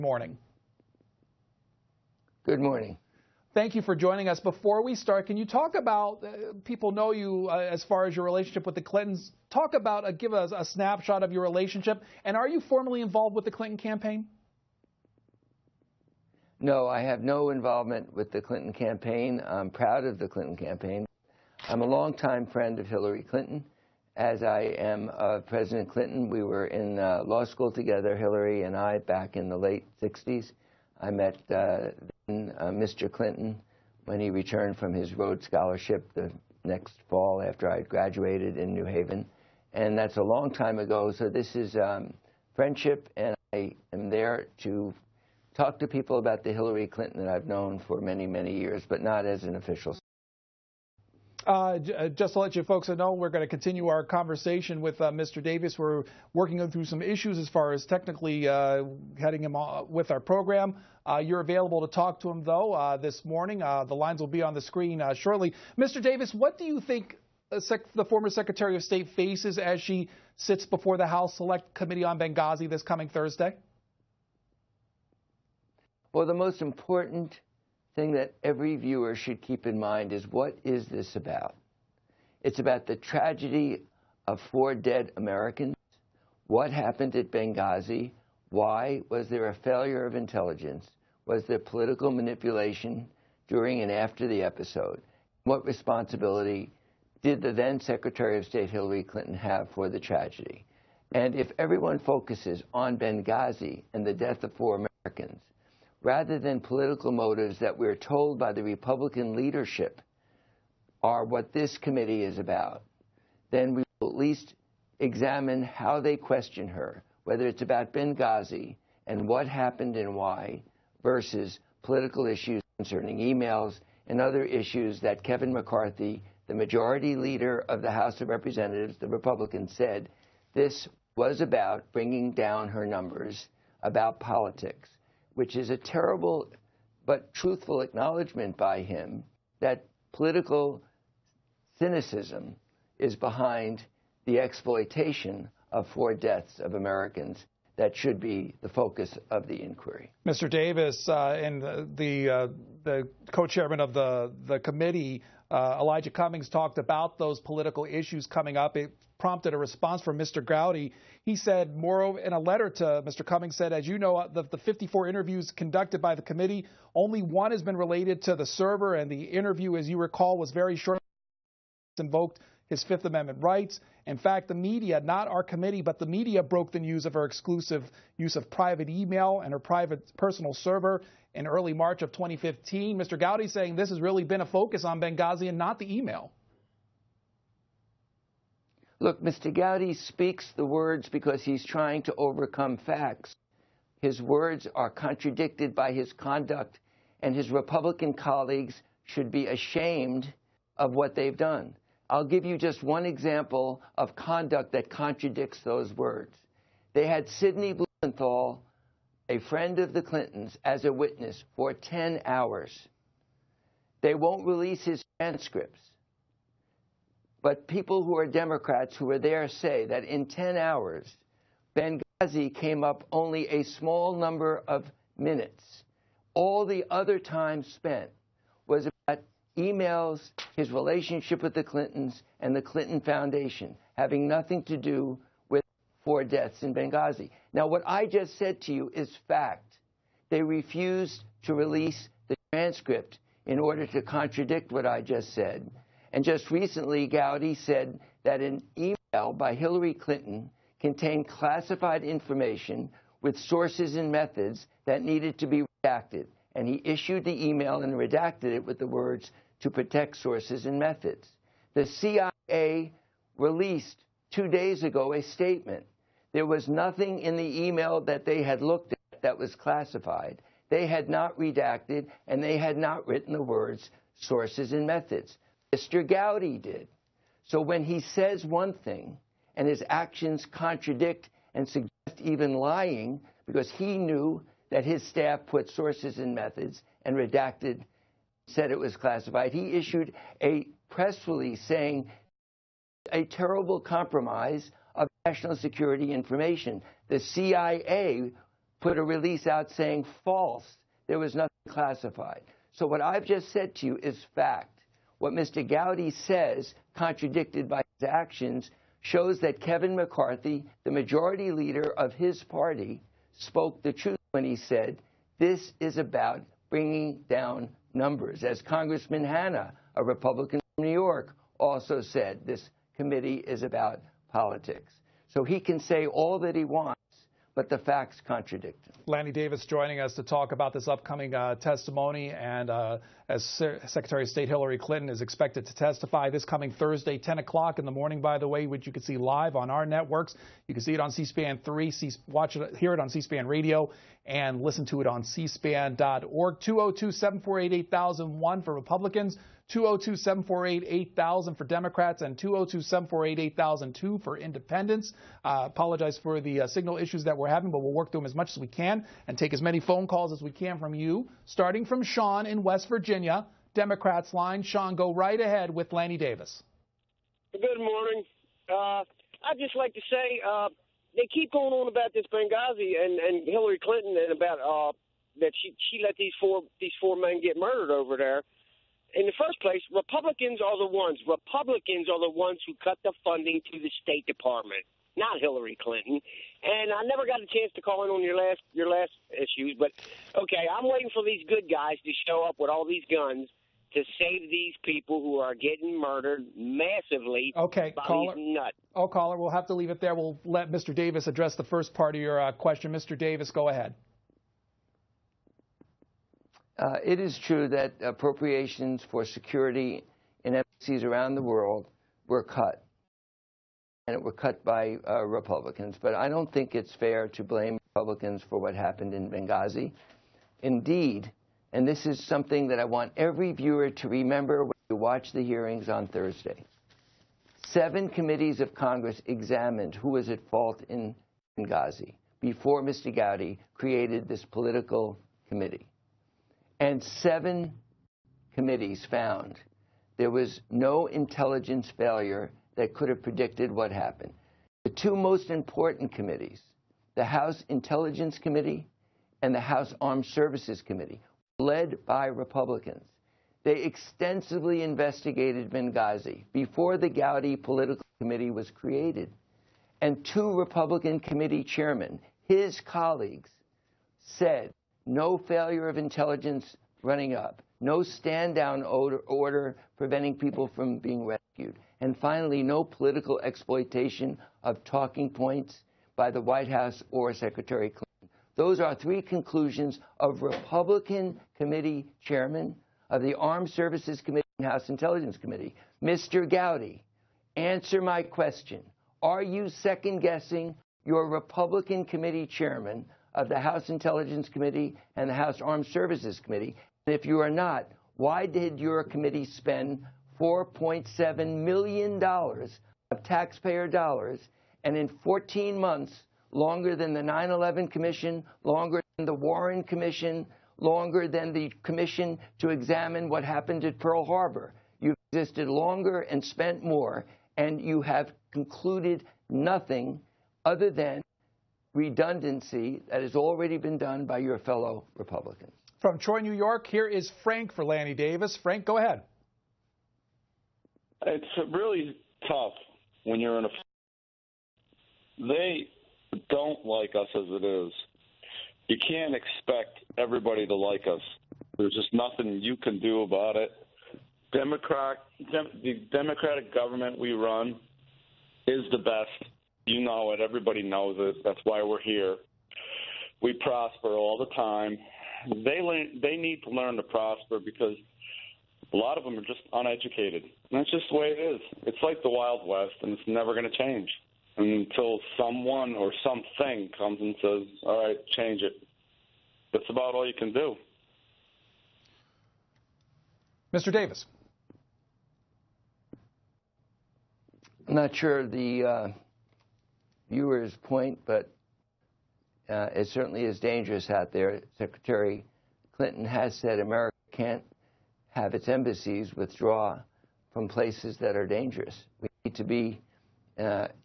Morning. Good morning. Thank you for joining us. Before we start, can you talk about, people know you as far as your relationship with the Clintons. Talk about, give us a snapshot of your relationship. And are you formally involved with the Clinton campaign? No, I have no involvement with the Clinton campaign. I'm proud of the Clinton campaign. I'm a longtime friend of Hillary Clinton, as I am of President Clinton. We were in law school together, Hillary and I, back in the late 60s. I met Mr. Clinton when he returned from his Rhodes Scholarship the next fall after I had graduated in New Haven. And that's a long time ago, so this is friendship, and I am there to talk to people about the Hillary Clinton that I've known for many, many years, but not as an official. Just to let you folks know, we're going to continue our conversation with Mr. Davis. We're working through some issues as far as technically heading him with our program. You're available to talk to him, though, this morning. The lines will be on the screen shortly. Mr. Davis, what do you think the former Secretary of State faces as she sits before the House Select Committee on Benghazi this coming Thursday? Well, the most important thing that every viewer should keep in mind is, what is this about? It's about the tragedy of 4 dead Americans. What happened at Benghazi? Why? Was there a failure of intelligence? Was there political manipulation during and after the episode? What responsibility did the then Secretary of State Hillary Clinton have for the tragedy? And if everyone focuses on Benghazi and the death of 4 Americans, rather than political motives that we're told by the Republican leadership are what this committee is about, then we will at least examine how they question her, whether it's about Benghazi and what happened and why, versus political issues concerning emails and other issues that Kevin McCarthy, the majority leader of the House of Representatives, the Republican, said this was about bringing down her numbers, about politics, which is a terrible but truthful acknowledgement by him that political cynicism is behind the exploitation of 4 deaths of Americans that should be the focus of the inquiry. Mr. Davis and the co-chairman of the committee, Elijah Cummings, talked about those political issues coming up. It prompted a response from Mr. Gowdy. He said, moreover, in a letter to Mr. Cummings, said, as you know, the 54 interviews conducted by the committee, only 1 has been related to the server, and the interview, as you recall, was very short. Invoked his Fifth Amendment rights. In fact, the media, not our committee, but the media broke the news of her exclusive use of private email and her private personal server in early March of 2015. Mr. Gowdy saying this has really been a focus on Benghazi and not the email. Look, Mr. Gowdy speaks the words because he's trying to overcome facts. His words are contradicted by his conduct, and his Republican colleagues should be ashamed of what they've done. I'll give you just one example of conduct that contradicts those words. They had Sidney Blumenthal, a friend of the Clintons, as a witness for 10 hours. They won't release his transcripts. But people who are Democrats who were there say that in 10 hours, Benghazi came up only a small number of minutes. All the other time spent was about emails, his relationship with the Clintons, and the Clinton Foundation, having nothing to do with 4 deaths in Benghazi. Now, what I just said to you is fact. They refused to release the transcript in order to contradict what I just said. And just recently, Gowdy said that an email by Hillary Clinton contained classified information with sources and methods that needed to be redacted. And he issued the email and redacted it with the words, to protect sources and methods. The CIA released 2 days ago a statement. There was nothing in the email that they had looked at that was classified. They had not redacted, and they had not written the words sources and methods. Mr. Gowdy did. So when he says one thing and his actions contradict and suggest even lying, because he knew that his staff put sources and methods and redacted, said it was classified, he issued a press release saying a terrible compromise of national security information. The CIA put a release out saying false. There was nothing classified. So what I've just said to you is fact. What Mr. Gowdy says, contradicted by his actions, shows that Kevin McCarthy, the majority leader of his party, spoke the truth when he said, this is about bringing down numbers. As Congressman Hanna, a Republican from New York, also said, this committee is about politics. So he can say all that he wants, but the facts contradict him. Lanny Davis joining us to talk about this upcoming testimony, and as Secretary of State Hillary Clinton is expected to testify this coming Thursday, 10 o'clock in the morning, by the way, which you can see live on our networks. You can see it on C-SPAN 3, watch it, hear it on C-SPAN Radio, and listen to it on cspan.org. 202-748-8001 for Republicans, 202-748-8000 for Democrats, and 202-748-8002 for Independents. Apologize for the signal issues that we're having, but we'll work through them as much as we can and take as many phone calls as we can from you, starting from Sean in West Virginia, Democrats line. Sean, go right ahead with Lanny Davis. Good morning. I'd just like to say they keep going on about this Benghazi and Hillary Clinton and about that she let these four men get murdered over there. In the first place, Republicans are the ones who cut the funding to the State Department, not Hillary Clinton. And I never got a chance to call in on your last issues, but okay, I'm waiting for these good guys to show up with all these guns to save these people who are getting murdered massively by caller. these nuts. Oh, caller, we'll have to leave it there. We'll let Mr. Davis address the first part of your question. Mr. Davis, go ahead. It is true that appropriations for security in embassies around the world were cut, and it were cut by Republicans. But I don't think it's fair to blame Republicans for what happened in Benghazi. Indeed, and this is something that I want every viewer to remember when you watch the hearings on Thursday, 7 committees of Congress examined who was at fault in Benghazi before Mr. Gowdy created this political committee. And 7 committees found there was no intelligence failure that could have predicted what happened. The 2 most important committees, the House Intelligence Committee and the House Armed Services Committee, led by Republicans. They extensively investigated Benghazi before the Gowdy Political Committee was created. And 2 Republican committee chairmen, his colleagues, said, no failure of intelligence running up, no stand-down order preventing people from being rescued, and finally, no political exploitation of talking points by the White House or Secretary Clinton. Those are 3 conclusions of Republican committee chairmen of the Armed Services Committee and House Intelligence Committee. Mr. Gowdy, answer my question. Are you second-guessing your Republican committee chairman of the House Intelligence Committee and the House Armed Services Committee? And if you are not, why did your committee spend $4.7 million of taxpayer dollars, and in 14 months, longer than the 9/11 Commission, longer than the Warren Commission, longer than the commission to examine what happened at Pearl Harbor? You've existed longer and spent more, and you have concluded nothing other than redundancy that has already been done by your fellow Republicans. From Troy, New York, here is Frank for Lanny Davis. Frank, go ahead. It's really tough when you're in a... They don't like us as it is. You can't expect everybody to like us. There's just nothing you can do about it. The Democratic government we run is the best. You know it. Everybody knows it. That's why we're here. We prosper all the time. They need to learn to prosper because a lot of them are just uneducated. And that's just the way it is. It's like the Wild West, and it's never going to change until someone or something comes and says, all right, change it. That's about all you can do. Mr. Davis. I'm not sure the viewer's point, but it certainly is dangerous out there. Secretary Clinton has said America can't have its embassies withdraw from places that are dangerous. We need to be